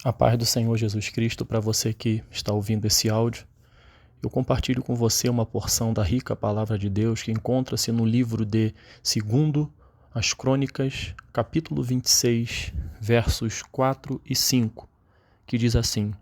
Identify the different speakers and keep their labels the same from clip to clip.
Speaker 1: A paz do Senhor Jesus Cristo para você que está ouvindo esse áudio. Eu compartilho com você uma porção da rica palavra de Deus que encontra-se no livro de 2 as Crônicas, capítulo 26, versos 4 e 5, que diz assim: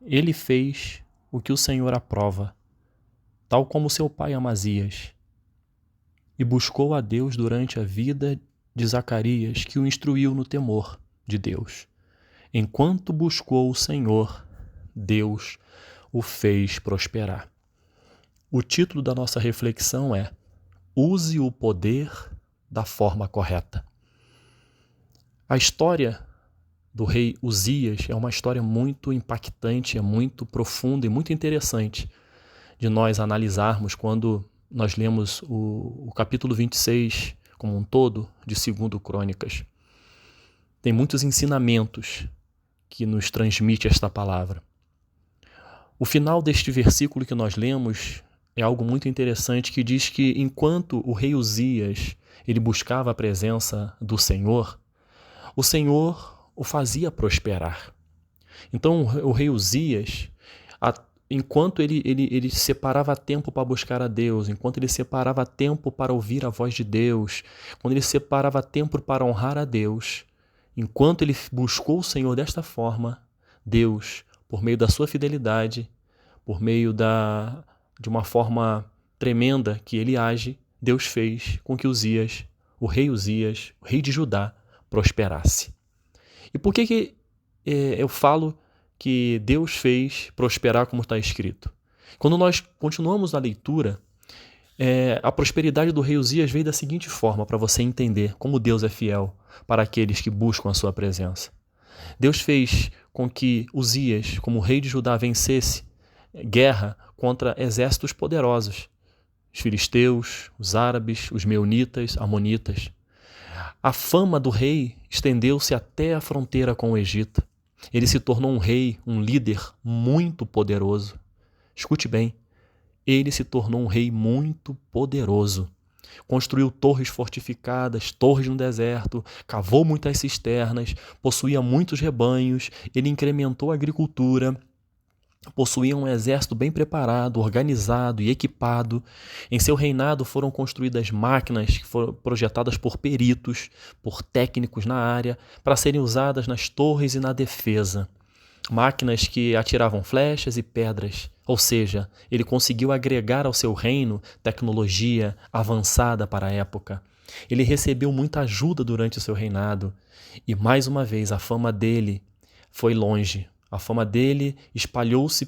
Speaker 1: Ele fez o que o Senhor aprova, tal como seu pai Amazias, e buscou a Deus durante a vida de Zacarias, que o instruiu no temor de Deus. Enquanto buscou o Senhor, Deus o fez prosperar. O título da nossa reflexão é: Use o poder da forma correta. A história do rei Uzias é uma história muito impactante, é muito profunda e muito interessante de nós analisarmos quando nós lemos o capítulo 26 como um todo de 2 Crônicas. Tem muitos ensinamentos que nos transmite esta palavra. O final deste versículo que nós lemos é algo muito interessante, que diz que enquanto o rei Uzias ele buscava a presença do Senhor, o Senhor o fazia prosperar. Então o rei Uzias, enquanto ele separava tempo para buscar a Deus, enquanto ele separava tempo para ouvir a voz de Deus, quando ele separava tempo para honrar a Deus, enquanto ele buscou o Senhor desta forma, Deus, por meio da sua fidelidade, por meio de uma forma tremenda que ele age, Deus fez com que Uzias, o rei de Judá, prosperasse. E por que eu falo que Deus fez prosperar como está escrito? Quando nós continuamos a leitura, a prosperidade do rei Uzias veio da seguinte forma, para você entender como Deus é fiel para aqueles que buscam a sua presença. Deus fez com que Uzias, como rei de Judá, vencesse guerra contra exércitos poderosos, os filisteus, os árabes, os meunitas, amonitas. A fama do rei estendeu-se até a fronteira com o Egito. Ele se tornou um rei, um líder muito poderoso. Escute bem, ele se tornou um rei muito poderoso. Construiu torres fortificadas, torres no deserto, cavou muitas cisternas, possuía muitos rebanhos, ele incrementou a agricultura, possuía um exército bem preparado, organizado e equipado. Em seu reinado foram construídas máquinas que foram projetadas por peritos, por técnicos na área, para serem usadas nas torres e na defesa. Máquinas que atiravam flechas e pedras, ou seja, ele conseguiu agregar ao seu reino tecnologia avançada para a época. Ele recebeu muita ajuda durante o seu reinado e, mais uma vez, a fama dele foi longe. A fama dele espalhou-se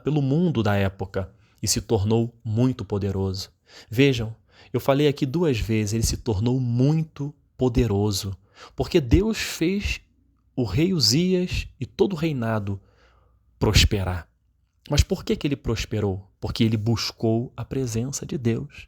Speaker 1: pelo mundo da época e se tornou muito poderoso. Vejam, eu falei aqui 2 vezes, ele se tornou muito poderoso, porque Deus fez o rei Uzias e todo o reinado prosperar. Mas por que ele prosperou? Porque ele buscou a presença de Deus.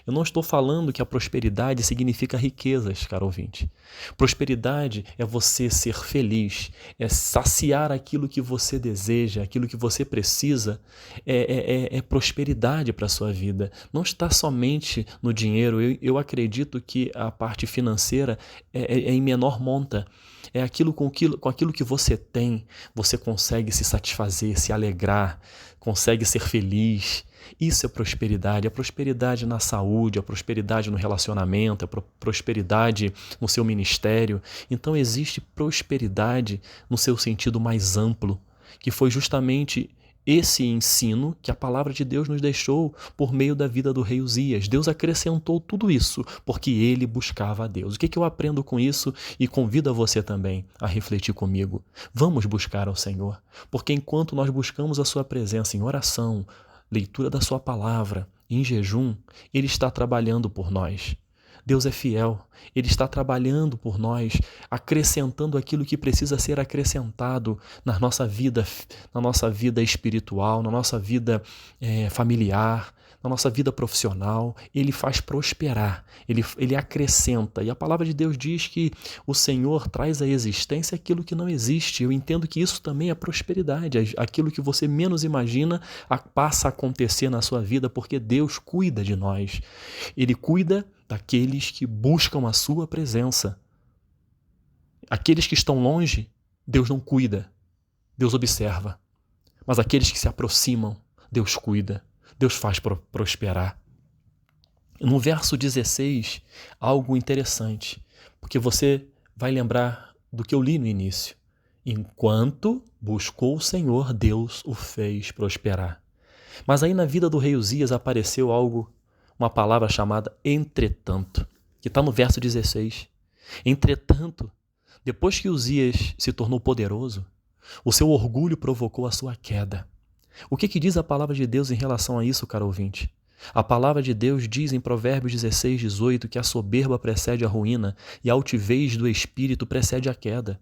Speaker 1: Eu não estou falando que a prosperidade significa riquezas, caro ouvinte. Prosperidade é você ser feliz, é saciar aquilo que você deseja, aquilo que você precisa, é prosperidade para a sua vida. Não está somente no dinheiro. Eu acredito que a parte financeira é em menor monta. É com aquilo que você tem, você consegue se satisfazer, se alegrar, consegue ser feliz. Isso é prosperidade. A prosperidade na saúde, a prosperidade no relacionamento, a prosperidade no seu ministério. Então existe prosperidade no seu sentido mais amplo, que foi justamente esse ensino que a palavra de Deus nos deixou por meio da vida do rei Uzias. Deus acrescentou tudo isso porque ele buscava a Deus. O que eu aprendo com isso e convido a você também a refletir comigo? Vamos buscar ao Senhor, porque enquanto nós buscamos a sua presença em oração, leitura da sua palavra, em jejum, ele está trabalhando por nós. Deus é fiel, ele está trabalhando por nós, acrescentando aquilo que precisa ser acrescentado na nossa vida espiritual, na nossa vida familiar, na nossa vida profissional. Ele faz prosperar, ele acrescenta. E a palavra de Deus diz que o Senhor traz à existência aquilo que não existe. Eu entendo que isso também é prosperidade. Aquilo que você menos imagina passa a acontecer na sua vida, porque Deus cuida de nós. Ele cuida daqueles que buscam a sua presença. Aqueles que estão longe, Deus não cuida. Deus observa. Mas aqueles que se aproximam, Deus cuida, Deus faz prosperar. No verso 16, algo interessante, porque você vai lembrar do que eu li no início. Enquanto buscou o Senhor, Deus o fez prosperar. Mas aí na vida do rei Uzias apareceu uma palavra chamada entretanto, que está no verso 16. Entretanto, depois que Uzias se tornou poderoso, o seu orgulho provocou a sua queda. O que diz a palavra de Deus em relação a isso, caro ouvinte? A palavra de Deus diz em Provérbios 16, 18 que a soberba precede a ruína e a altivez do espírito precede a queda.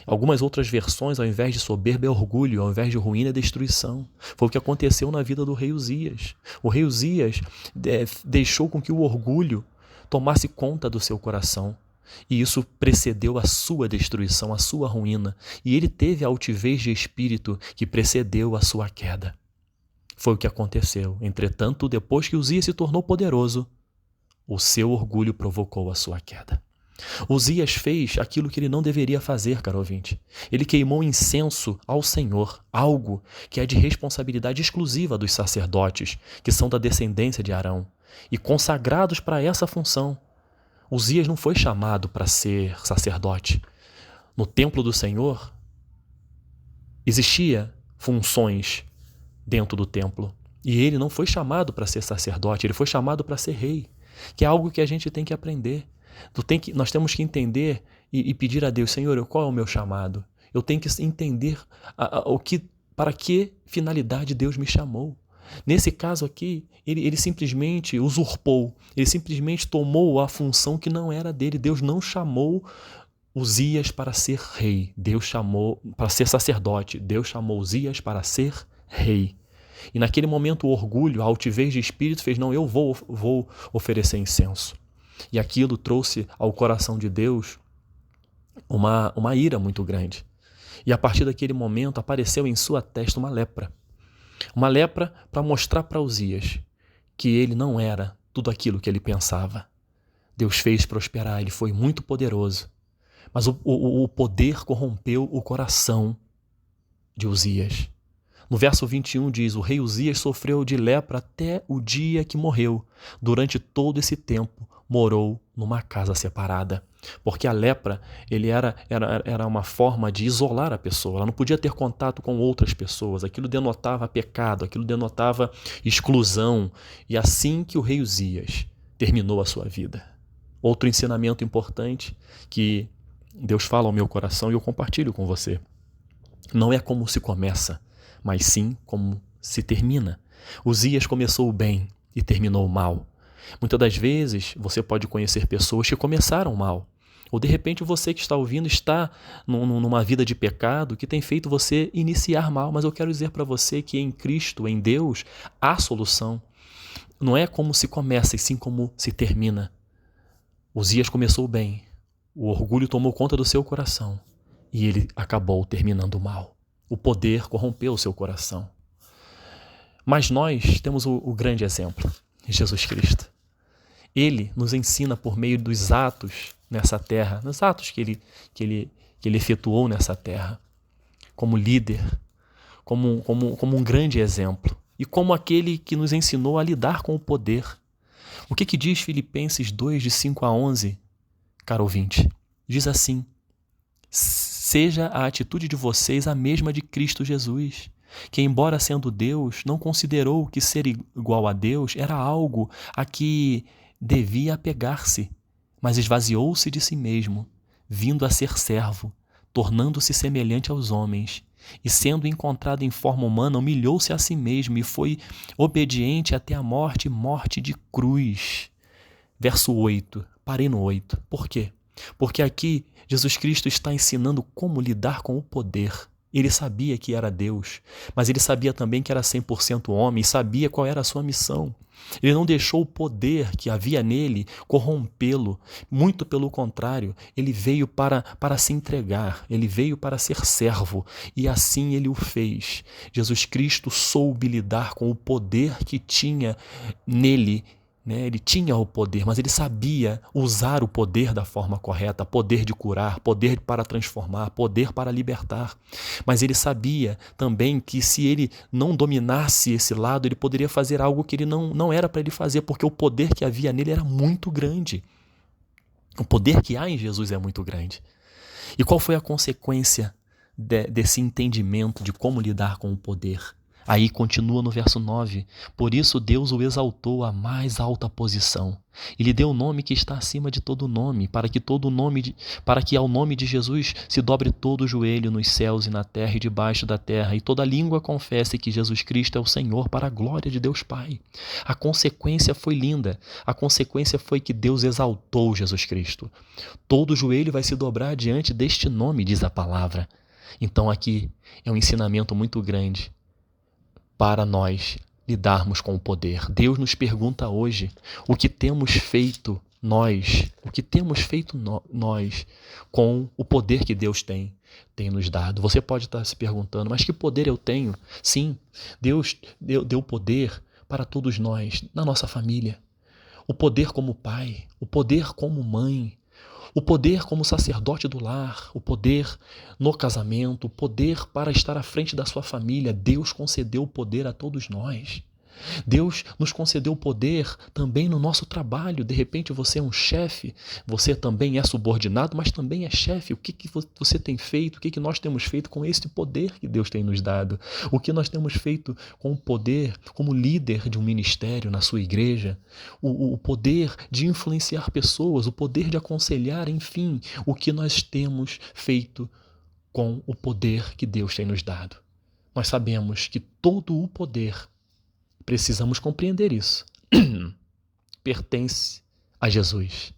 Speaker 1: Algumas outras versões, ao invés de soberba, é orgulho, ao invés de ruína, é destruição. Foi o que aconteceu na vida do rei Uzias. O rei Uzias deixou com que o orgulho tomasse conta do seu coração. E isso precedeu a sua destruição, a sua ruína. E ele teve a altivez de espírito que precedeu a sua queda. Foi o que aconteceu. Entretanto, depois que Uzias se tornou poderoso, o seu orgulho provocou a sua queda. Uzias fez aquilo que ele não deveria fazer, caro ouvinte. Ele queimou incenso ao Senhor, algo que é de responsabilidade exclusiva dos sacerdotes, que são da descendência de Arão, e consagrados para essa função. Uzias não foi chamado para ser sacerdote. No templo do Senhor, existia funções dentro do templo. E ele não foi chamado para ser sacerdote, ele foi chamado para ser rei, que é algo que a gente tem que aprender. Nós temos que entender e pedir a Deus, Senhor, qual é o meu chamado? Eu tenho que entender para que finalidade Deus me chamou. Nesse caso aqui, ele simplesmente usurpou, ele simplesmente tomou a função que não era dele. Deus não chamou Uzias para ser rei, Deus chamou para ser sacerdote, Deus chamou Uzias para ser rei. E naquele momento o orgulho, a altivez de espírito fez, não, eu vou oferecer incenso. E aquilo trouxe ao coração de Deus uma ira muito grande. E a partir daquele momento apareceu em sua testa uma lepra. Uma lepra para mostrar para Uzias que ele não era tudo aquilo que ele pensava. Deus fez prosperar, ele foi muito poderoso. Mas o poder corrompeu o coração de Uzias. No verso 21 diz, o rei Uzias sofreu de lepra até o dia que morreu. Durante todo esse tempo, morou numa casa separada. Porque a lepra era uma forma de isolar a pessoa. Ela não podia ter contato com outras pessoas. Aquilo denotava pecado, aquilo denotava exclusão. E assim que o rei Uzias terminou a sua vida. Outro ensinamento importante que Deus fala ao meu coração e eu compartilho com você. Não é como se começa, mas sim como se termina. Uzias começou bem e terminou mal. Muitas das vezes você pode conhecer pessoas que começaram mal. Ou de repente você que está ouvindo está numa vida de pecado que tem feito você iniciar mal. Mas eu quero dizer para você que em Cristo, em Deus, há solução. Não é como se começa e sim como se termina. Uzias começou bem. O orgulho tomou conta do seu coração e ele acabou terminando mal. O poder corrompeu o seu coração. Mas nós temos o grande exemplo, Jesus Cristo. Ele nos ensina por meio dos atos nessa terra, nos atos que ele efetuou nessa terra, como líder, como um grande exemplo e como aquele que nos ensinou a lidar com o poder. O que diz Filipenses 2, de 5 a 11, caro ouvinte? Diz assim, seja a atitude de vocês a mesma de Cristo Jesus, que embora sendo Deus, não considerou que ser igual a Deus era algo a que devia apegar-se, mas esvaziou-se de si mesmo, vindo a ser servo, tornando-se semelhante aos homens, e sendo encontrado em forma humana, humilhou-se a si mesmo e foi obediente até a morte, morte de cruz. Verso 8, parei no 8. Por quê? Porque aqui Jesus Cristo está ensinando como lidar com o poder. Ele sabia que era Deus, mas ele sabia também que era 100% homem e sabia qual era a sua missão. Ele não deixou o poder que havia nele corrompê-lo. Muito pelo contrário, ele veio para se entregar, ele veio para ser servo e assim ele o fez. Jesus Cristo soube lidar com o poder que tinha nele né? Ele tinha o poder, mas ele sabia usar o poder da forma correta, poder de curar, poder para transformar, poder para libertar. Mas ele sabia também que se ele não dominasse esse lado, ele poderia fazer algo que ele não era para ele fazer, porque o poder que havia nele era muito grande. O poder que há em Jesus é muito grande. E qual foi a consequência desse entendimento de como lidar com o poder? Aí continua no verso 9, por isso Deus o exaltou à mais alta posição e lhe deu o nome que está acima de todo nome, para que ao nome de Jesus se dobre todo o joelho nos céus e na terra e debaixo da terra, e toda língua confesse que Jesus Cristo é o Senhor, para a glória de Deus Pai. A consequência foi linda, a consequência foi que Deus exaltou Jesus Cristo. Todo joelho vai se dobrar diante deste nome, diz a palavra. Então aqui é um ensinamento muito grande para nós lidarmos com o poder. Deus nos pergunta hoje o que temos feito nós com o poder que Deus tem nos dado. Você pode estar se perguntando, mas que poder eu tenho? Sim, Deus deu poder para todos nós, na nossa família. O poder como pai, o poder como mãe, o poder como sacerdote do lar, o poder no casamento, o poder para estar à frente da sua família. Deus concedeu o poder a todos nós. Deus nos concedeu o poder também no nosso trabalho. De repente você é um chefe, você também é subordinado, mas também é chefe. O que você tem feito, o que nós temos feito com esse poder que Deus tem nos dado? O que nós temos feito com o poder como líder de um ministério na sua igreja? O poder de influenciar pessoas, o poder de aconselhar, enfim, o que nós temos feito com o poder que Deus tem nos dado? Nós sabemos que todo o poder, precisamos compreender isso, pertence a Jesus.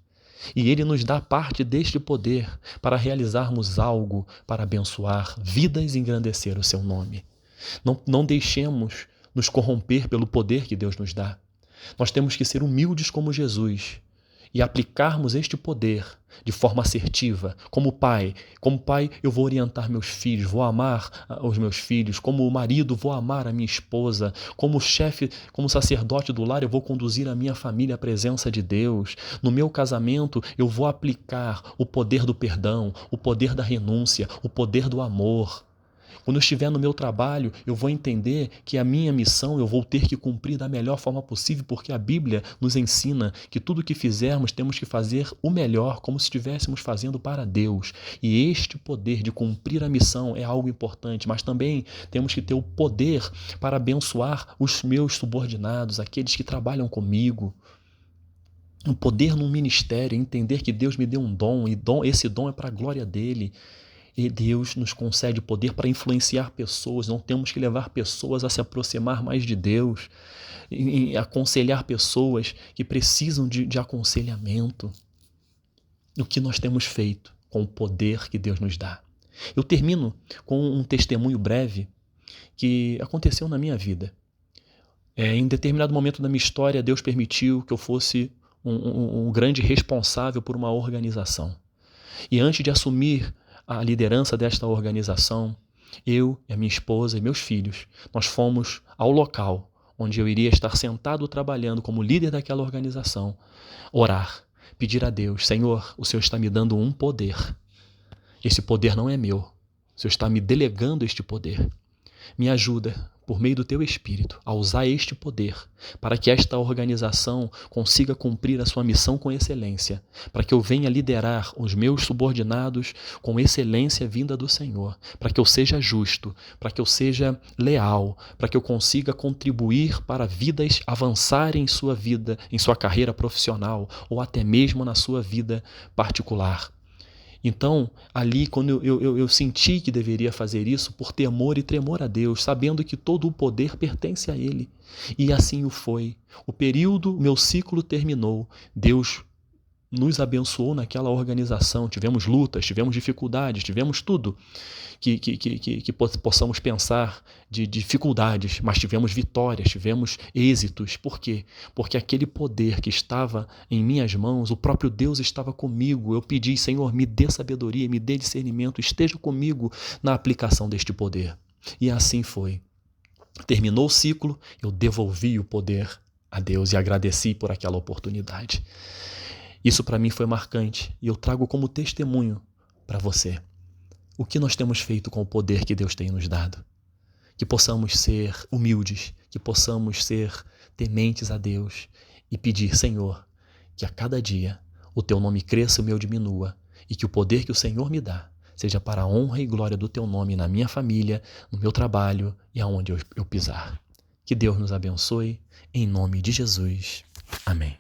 Speaker 1: E Ele nos dá parte deste poder para realizarmos algo para abençoar vidas e engrandecer o seu nome. Não deixemos nos corromper pelo poder que Deus nos dá. Nós temos que ser humildes como Jesus e aplicarmos este poder de forma assertiva. Como pai eu vou orientar meus filhos, vou amar os meus filhos. Como marido, vou amar a minha esposa. Como chefe, como sacerdote do lar, eu vou conduzir a minha família à presença de Deus. No meu casamento, eu vou aplicar o poder do perdão, o poder da renúncia, o poder do amor. Quando eu estiver no meu trabalho, eu vou entender que a minha missão eu vou ter que cumprir da melhor forma possível, porque a Bíblia nos ensina que tudo que fizermos temos que fazer o melhor, como se estivéssemos fazendo para Deus. E este poder de cumprir a missão é algo importante, mas também temos que ter o poder para abençoar os meus subordinados, aqueles que trabalham comigo. O poder num ministério, entender que Deus me deu um dom, e esse dom é para a glória dele. E Deus nos concede poder para influenciar pessoas. Não temos que levar pessoas a se aproximar mais de Deus, e aconselhar pessoas que precisam de aconselhamento. O que nós temos feito com o poder que Deus nos dá? Eu termino com um testemunho breve que aconteceu na minha vida. Em determinado momento da minha história, Deus permitiu que eu fosse um grande responsável por uma organização. E antes de assumir a liderança desta organização, eu e a minha esposa e meus filhos, nós fomos ao local onde eu iria estar sentado trabalhando como líder daquela organização, orar, pedir a Deus: Senhor, o Senhor está me dando um poder. Esse poder não é meu. O Senhor está me delegando este poder. Me ajuda, por meio do Teu Espírito, a usar este poder para que esta organização consiga cumprir a sua missão com excelência, para que eu venha liderar os meus subordinados com excelência vinda do Senhor, para que eu seja justo, para que eu seja leal, para que eu consiga contribuir para vidas avançarem em sua vida, em sua carreira profissional ou até mesmo na sua vida particular. Então, ali, quando eu senti que deveria fazer isso, por temor e tremor a Deus, sabendo que todo o poder pertence a Ele. E assim o foi. O meu ciclo terminou. Deus nos abençoou naquela organização. Tivemos lutas, tivemos dificuldades, tivemos tudo que possamos pensar de dificuldades, mas tivemos vitórias, tivemos êxitos. Por quê? Porque aquele poder que estava em minhas mãos, o próprio Deus estava comigo. Eu pedi: Senhor, me dê sabedoria, me dê discernimento, esteja comigo na aplicação deste poder. E assim foi. Terminou o ciclo, eu devolvi o poder a Deus e agradeci por aquela oportunidade. Isso para mim foi marcante e eu trago como testemunho para você o que nós temos feito com o poder que Deus tem nos dado. Que possamos ser humildes, que possamos ser tementes a Deus e pedir, Senhor, que a cada dia o Teu nome cresça e o meu diminua e que o poder que o Senhor me dá seja para a honra e glória do Teu nome na minha família, no meu trabalho e aonde eu pisar. Que Deus nos abençoe, em nome de Jesus. Amém.